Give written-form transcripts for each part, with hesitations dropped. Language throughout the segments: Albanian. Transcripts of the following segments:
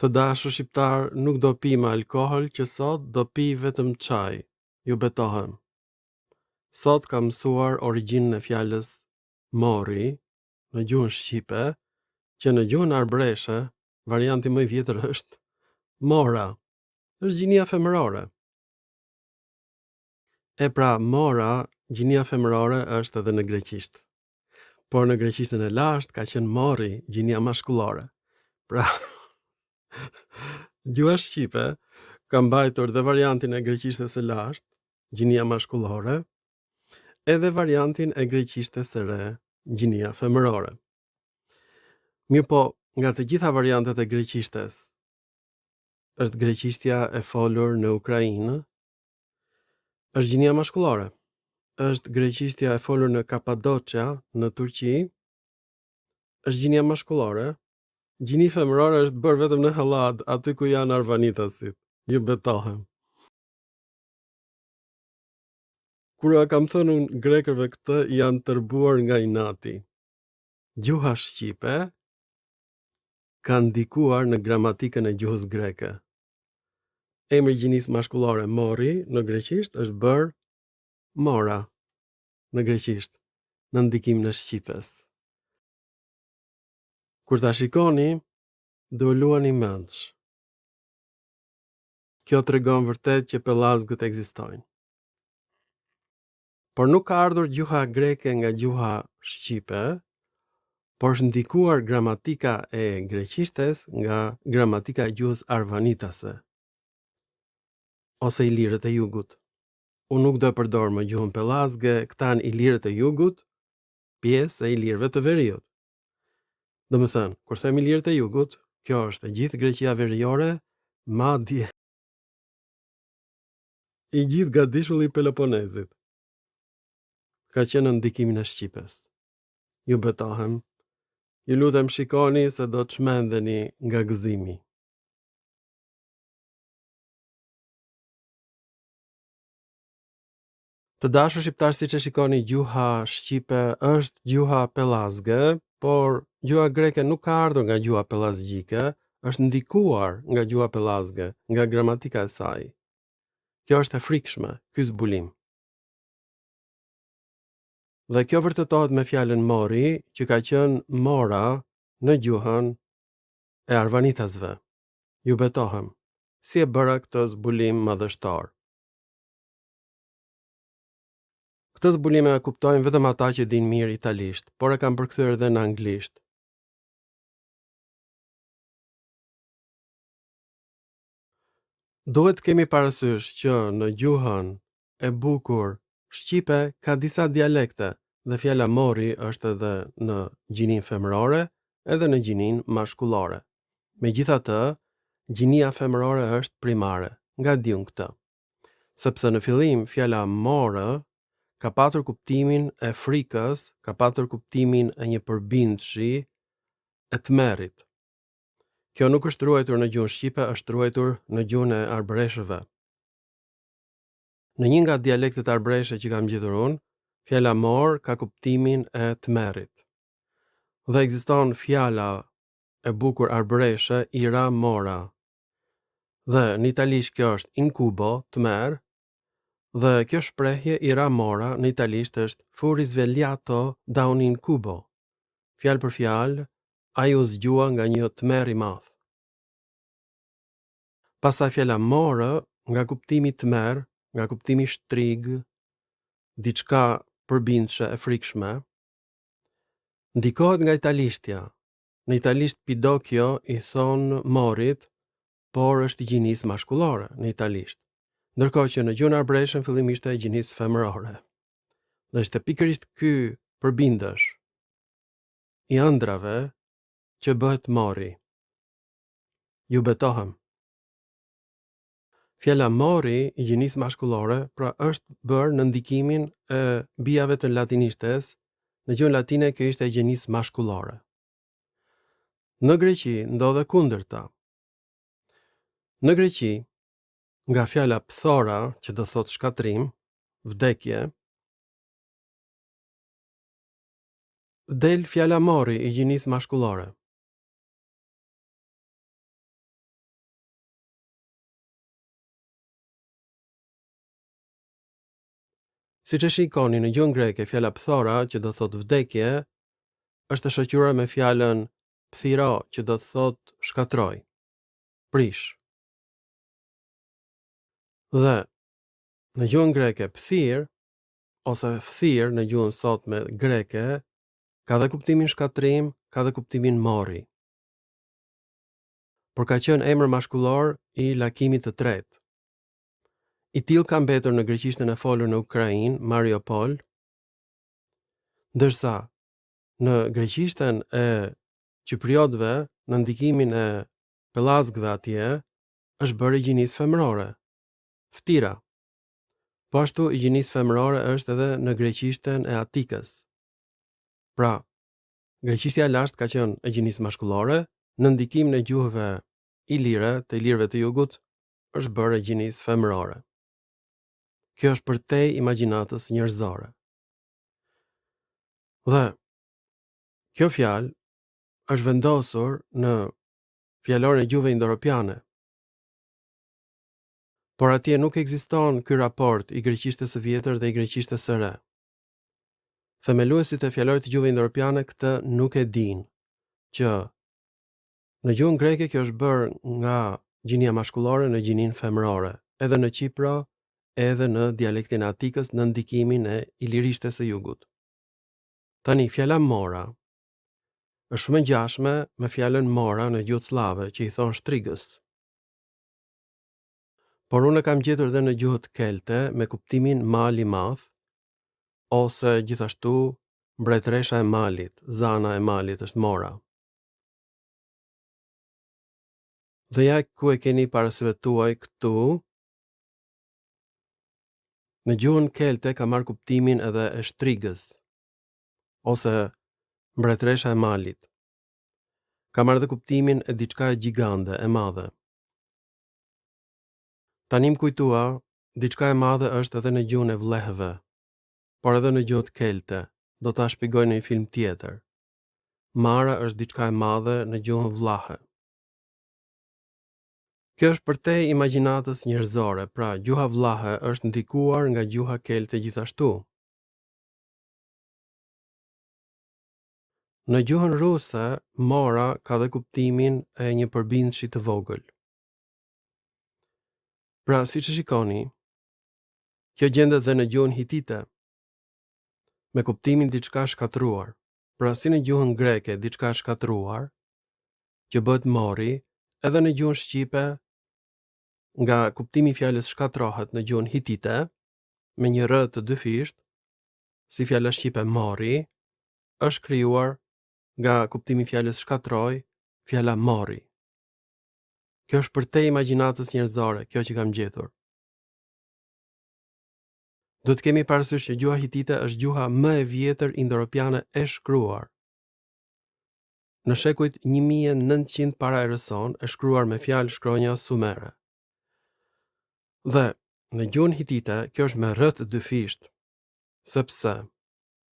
Të dashur shqiptar, nuk do pim alkohol që sot do pi vetëm çaj. Ju betohem. Sot kam mësuar origjinën e fjalës mori në gjuhën shqipe, që në gjuhën arbëreshe varianti më i vjetër është mora. Është gjinia femërore. E pra, mora, gjinia femërore është edhe në greqisht. Por në greqishtën e lashtë ka qenë mori, gjinia mashkullore. Pra, gjuha shqipe ka mbajtur dhe variantin e greqishtës së lashtë, gjinia mashkullore, edhe variantin e greqishtës së re, gjinia femërore. Mirë po, nga të gjitha variantet e greqishtes, është greqishtja e folur në Ukrainë, është gjinia mashkullore. Është greqishtja e folur në Kapadocia, në Turqi, është gjinia mashkullore. Gjini femërore është bërë vetëm në Hellad, aty ku janë arvanitasit. Ju betohem. Kur kam thënë unë grekërve këtë, janë tërbuar nga inati. Gjuha shqipe ka ndikuar në gramatikën e gjuhës greke. Emri gjinisë mashkullore mori në greqisht është bërë mora në greqisht, në ndikim në shqipes. Kur ta shikoni, do luani mendsh. Kjo tregon vërtet që pellazgët ekzistojnë. Por nuk ka ardhur gjuha greke nga gjuha shqipe, por është ndikuar gramatika e greqishtes nga gramatika e gjuhës arvanitase, ose ilirët e jugut. Unë nuk do e përdor më gjuhën pellazge, këta janë ilirët e jugut, pjesë e ilirëve të veriut. Domethënë, kur them ilirët e jugut, kjo është e gjithë Greqia veriore, madje i gjithë gadishulli i Peloponezit. Ka qenë në ndikimin e shqipes. Ju betohem. Ju lutem shikoni se do të çmendeni nga gëzimi. Të dashur shqiptar, siç e shikoni, gjuha shqipe është gjuha pellazge, por gjuha greke nuk ka ardhur nga gjuha pellazgjike, është ndikuar nga gjuha pellazge, nga gramatika e saj. Kjo është e frikshme, ky zbulim. Dhe kjo vërtetohet me fjalën mori, që ka qenë mora në gjuhën e arvanitasve. Ju betohem, si e bëra këtë zbulim madhështor. Këtë zbulim e kuptojnë vetëm ata që dinë mirë italisht, por e kam përkthyer edhe në anglisht. Duhet kemi parasysh që në gjuhën e bukur shqipe ka disa dialekte dhe fjala mori është edhe në gjinin femërore edhe në gjinin mashkullore. Megjithatë, gjinia femërore është primare, nga diun këtë. Sepse në fillim fjala morë ka patur kuptimin e frikës, ka patur kuptimin e një përbindshi e tmerrit. Kjo nuk është ruajtur në gjuhën shqipe, është ruajtur në gjuhën e arbëreshëve. Në një nga dialektet arbëreshe që kam gjetur unë, fjala mor ka kuptimin e tmerrit. Dhe ekziston fjala e bukur arbëreshe ira mora. Dhe në italisht kjo është incubo, tmer, dhe kjo shprehje ira mora në italisht është fu risvegliato da un incubo. Fjalë për fjalë, ai u zgjua nga një tmerr i madh. Pastaj fjala morë, nga kuptimi tmerr, nga kuptimi shtrig, diçka përbindshë e frikshme, ndikohet nga italishtja. Në italisht Pidokjo i thon morit, por është i gjinisë mashkullore në italisht. Ndërkohë që në gjuhën arbëreshe fillimisht e gjinisë femërore. Dhe është pikërisht ky përbindësh i ëndrave që bëhet mori. Ju betohem. Fjala mori i gjinisë mashkullore pra është bërë në ndikimin e bijave të latinishtes. Në gjuhën latine kjo ishte e gjinisë mashkullore. Në Greqi ndodhe kundërta. Në Greqi, nga fjala pthora, që do thot shkatrim, vdekje, del fjala mori i gjinisë mashkullore. Siç e shikoni në gjuhën greke, fjala pthora, që do thot vdekje, është e shoqëruar me fjalën pthiro, që do thot shkatroj, prish. Dhe në gjuhën greke pthir ose fthir në gjuhën sotme greke ka dhe kuptimin shkatrim, ka dhe kuptimin morri. Por ka qenë emër mashkullor i lakimit të tretë. I tillë ka mbetur në greqishtën e folur në Ukrainë, Mariupol, ndërsa në greqishtën e Qipriotëve, në ndikimin e pellazgëve atje, është bërë i gjinisë femërore, ftira. Po ashtu i gjinisë femërore është edhe në greqishtën e Atikës. Pra, greqishtja e lashtë ka qenë e gjinisë mashkullore, në ndikimin e gjuhëve ilire, të ilirëve të jugut, është bërë e gjinisë femërore. Kjo është përtej imagjinatës njerëzore. Dhe kjo fjalë është vendosur në fjalorin e gjuhëve indoeuropiane. Por atje nuk ekziston ky raport i greqishtës së vjetër dhe i greqishtës së re. Themeluesit e fjalorit të gjuhëve indoeuropiane këtë nuk e dinë, që në gjuhën greke kjo është bërë nga gjinia mashkullore në gjinin femërore, edhe në Qipro, edhe në dialektin e Atikës në ndikimin e ilirishtes së jugut. Tani, fjala mora është shumë e ngjashme me fjalën mora në gjuhë slave, që i thon shtrigës. Por unë kam gjetur edhe në gjuhët kelte me kuptimin mal i madh, ose gjithashtu mbretëresha e malit, zana e malit është mora. Dhe ja ku e keni parasysh tuaj këtu, në gjuhën kelte ka marrë kuptimin edhe e shtrigës, ose mbretëresha e malit. Ka marrë dhe kuptimin e diçka e gjigande, e madhe. Tani më kujtua, diçka e madhe është edhe në gjuhën e vllehëve, por edhe në gjuhët kelte, do ta shpjegoj në një film tjetër. Mara është diçka e madhe në gjuhën vllahe. Kjo është përtej imagjinatës njerëzore, pra gjuha vllahe është ndikuar nga gjuha kelte gjithashtu. Në gjuhën ruse, mora ka dhe kuptimin e një përbindshi të vogël. Pra, siç e shikoni, kjo gjendet dhe në gjuhën hitite, me kuptimin diçka shkatruar. Pra, si në gjuhën greke diçka shkatruar, që bëhet mori, edhe në gjuhën shqipe, nga kuptimi i fjalës shkatrohet në gjuhën hitite, me një r të dyfisht, si fjala shqipe mori, është krijuar nga kuptimi i fjalës shkatroj, fjala mori. Kjo është përtej imagjinatës njerëzore, kjo që kam gjetur. Do të kemi parasysh që gjuha hitite është gjuha më e vjetër indoeuropiane e shkruar. Në shekujt 1900 para erës sonë e shkruar me fjalë shkronja sumere. Dhe në gjuhën hitite kjo është me r të dyfisht, sepse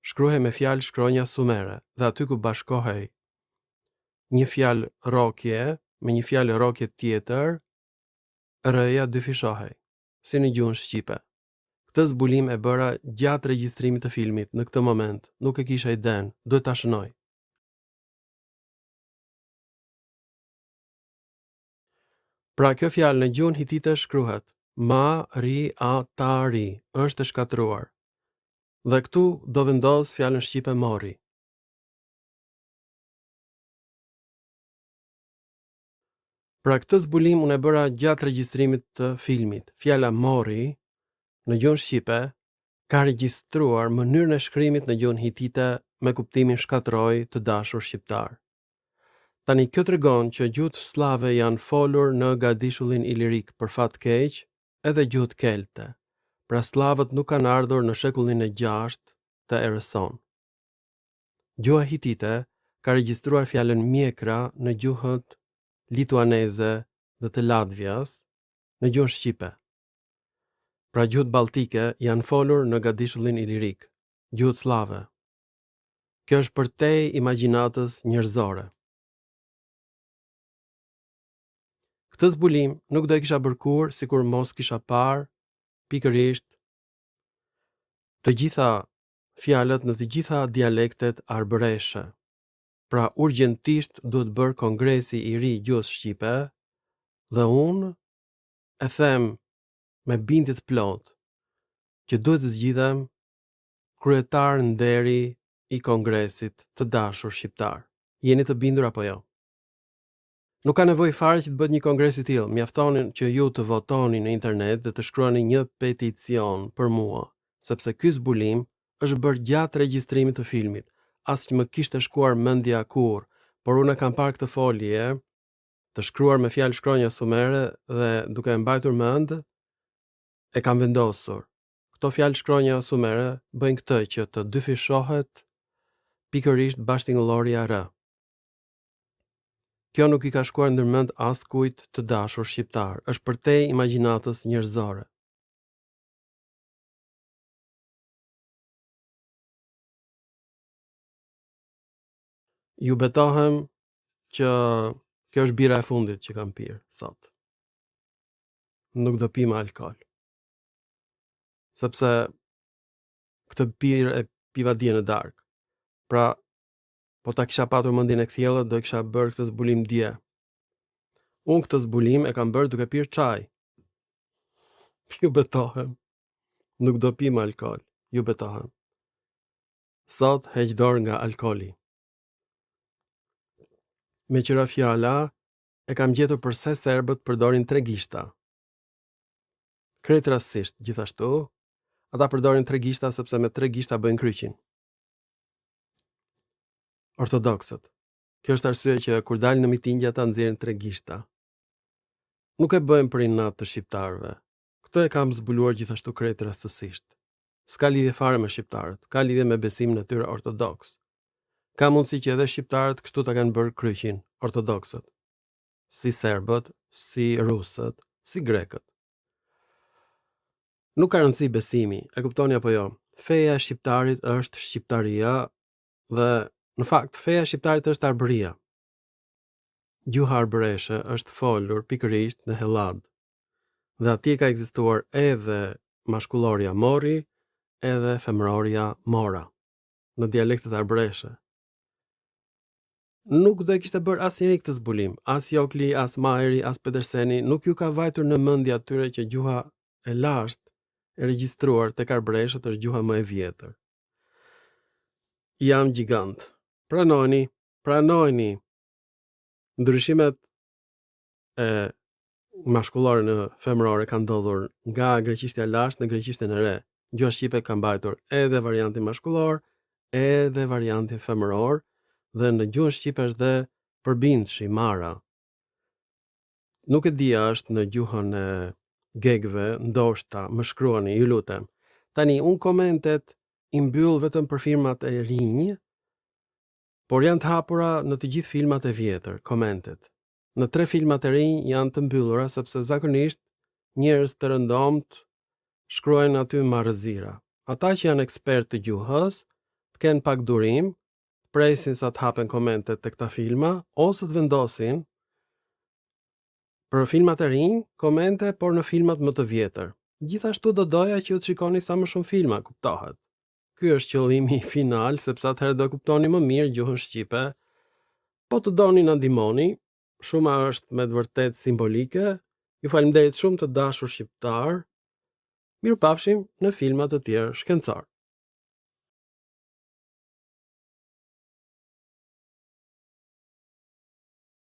shkruhej me fjalë shkronja sumere dhe aty ku bashkohej një fjalë rrokje me një fjalë rrokje tjetër, r-ja dyfishohej, si në gjuhën shqipe. Këtë zbulim e bëra gjatë regjistrimit të filmit, në këtë moment, nuk e kisha iden, duhet ta shënoj. Pra kjo fjalë në gjuhën hitite shkruhet ma-ri-a-ta-ri, është e shkatruar. Dhe këtu do vendos fjalën shqipe mori. Pra këtë zbulim unë e bëra gjatë regjistrimit të filmit. Fjala mori në gjuhën shqipe ka regjistruar mënyrën e shkrimit në gjuhën hitite me kuptimin shkatroj të dashur shqiptar. Tani kjo tregon që gjuhët slave janë folur në gadishullin ilirik, për fat keq, edhe gjuhët kelte. Pra slavët nuk kanë ardhur në shekullin e 6 të erës sonë. Gjuha hitite ka regjistruar fjalën mjekra në gjuhët lituaneze dhe të Latvias në gjuhën shqipe. Pra gjuhët baltike janë folur në gadishullin ilirik, gjuhët slave. Kjo është përtej imagjinatës njerëzore. Këtë zbulim nuk do e kisha bërë kurrë sikur mos kisha parë pikërisht të gjitha fjalët në të gjitha dialektet arbëreshe. Pra urgjentisht duhet bërë kongresi i ri i gjuhës shqipe dhe unë e them me bindje të plotë që duhet të zgjidhem kryetar nderi i kongresit të dashur shqiptar. Jeni të bindur apo jo? Nuk ka nevojë fare që të bëhet një kongres i tillë, mjaftonin që ju të votoni në internet dhe të shkruani një peticion për mua, sepse ky zbulim është bërë gjatë regjistrimit të filmit. As që më kishte shkuar mendja kurrë, por unë kam parë këtë folje të shkruar me fjalë shkronja sumere dhe duke e mbajtur mend e kam vendosur. Këto fjalë shkronja sumere bëjnë këtë që të dyfishohet pikërisht bashkëtingëllorja R. Kjo nuk i ka shkuar ndërmend askujt të dashur shqiptar, është përtej imagjinatës njerëzore. Ju betohem që kjo është bira e fundit që kam pirë sot. Nuk do pi më alkool. Sepse këtë birë e piva dje në darkë. Pra, po ta kisha patur mendjen e kthjellët, do kisha bërë këtë zbulim dje. Unë këtë zbulim e kam bërë duke pirë çaj. Ju betohem. Nuk do pi më alkool. Ju betohem. Sot heq dorë nga alkooli. Me qëra fjala, e kam gjetur përse serbët përdorin tregishta. Krejt rastësisht, gjithashtu, ata përdorin tregishta sepse me tregishta bëjnë kryqin. Ortodoksët. Kjo është arsye që kur dalin në mitingje ata nxjerrin tregishta. Nuk e bëjmë për inat të shqiptarëve. Këtë e kam zbuluar gjithashtu krejt rastësisht. S'ka lidhje fare me shqiptarët, ka lidhje me besimin e tyre ortodoks. Ka mundësi që edhe shqiptarët kështu ta kanë bërë kryqin, ortodoksët. Si serbët, si rusët, si grekët. Nuk ka rëndësi besimi, e kuptoni apo jo? Feja e shqiptarit është shqiptaria dhe në fakt feja e shqiptarit është arbëria. Gjuha arbëreshe është folur pikërisht në Hellad. Dhe atje ka ekzistuar edhe mashkulloria mori, edhe femëroria mora në dialektet arbëreshe. Nuk do e kishte bërë asnjëri këtë zbulim, as Jokli, as Majri, as Pederseni, nuk ju ka vajtur në mendje atyre që gjuha e lashtë e regjistruar tek arbëreshët është gjuha më e vjetër. Jam gjigant. Pranojni. Ndryshimet e mashkullore në femërore kanë ndodhur nga greqishtja lashtë në greqishtën e re. Gjuha shqipe ka mbajtur edhe variantin mashkullor, edhe variantin femëror, dhe në gjuhën shqipe është dhe përbindshi mara. Nuk e dia është në gjuhën e gegëve, ndoshta më shkruani, ju lutem. Tani unë komentet i mbyll vetëm për filmat e rinj, por janë të hapura në të gjithë filmat e vjetër, komentet. Në 3 filmat e rinj janë të mbyllura sepse zakonisht njerëz të rëndomt shkruajnë aty marrëzira. Ata që janë ekspert të gjuhës, të kenë pak durim, presin sa të hapen komentet të këta filma, ose të vendosin për filmat e rinj komente, por në filmat më të vjetër. Gjithashtu do doja që ju të shikoni sa më shumë filma, kuptohet. Ky është qëllimi final, sepse atëherë do kuptoni më mirë gjuhën shqipe. Po të doni na ndihmoni, shuma është me të vërtet simbolike. Ju faleminderit shumë të dashur shqiptar. Mirupafshim në filma të tjerë shkencor.